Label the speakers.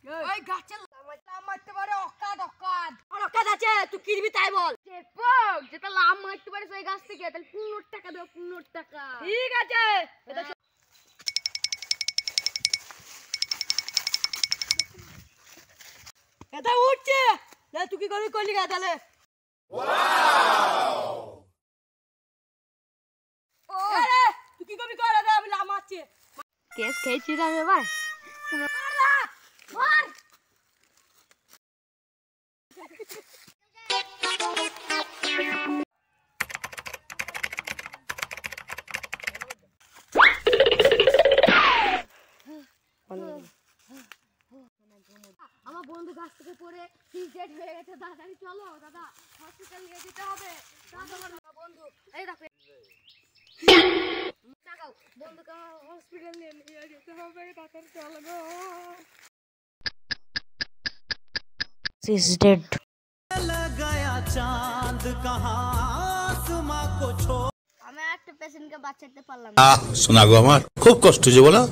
Speaker 1: ওই গাছে লাম মারতে পারে অকাদ অকাদ।
Speaker 2: আর অকাদ আছে, তুই কি দিবি তাই বল।
Speaker 1: চেপক যেটা লাম মারতে পারে ওই গাছ থেকে, তাহলে 15 টাকা দাও, 15 টাকা।
Speaker 2: ঠিক আছে, এটা উঠছে। তুই কি করবি করলি গা তাহলে? তুই কি করবি কর, আমি লাম মারছি।
Speaker 1: কেস খেয়েছি আমি এবার। আমার বন্ধু গাছ থেকে পড়ে সিজেট হয়ে গেছে, তাড়াতাড়ি চলো দাদা, হসপিটাল নিয়ে যেতে হবে। বন্ধু এই দেখো, টাকাও বন্ধুকে হসপিটাল নিয়ে যেতে হবে, তাড়াতাড়ি চলো গো।
Speaker 2: She's dead.
Speaker 3: गया चांद कहाँ आसमां को छोड़।
Speaker 1: আমি একটা পেশেন্টকে বাঁচাতে পারলাম।
Speaker 4: শোনা গো, আমার খুব কষ্ট যে বলো।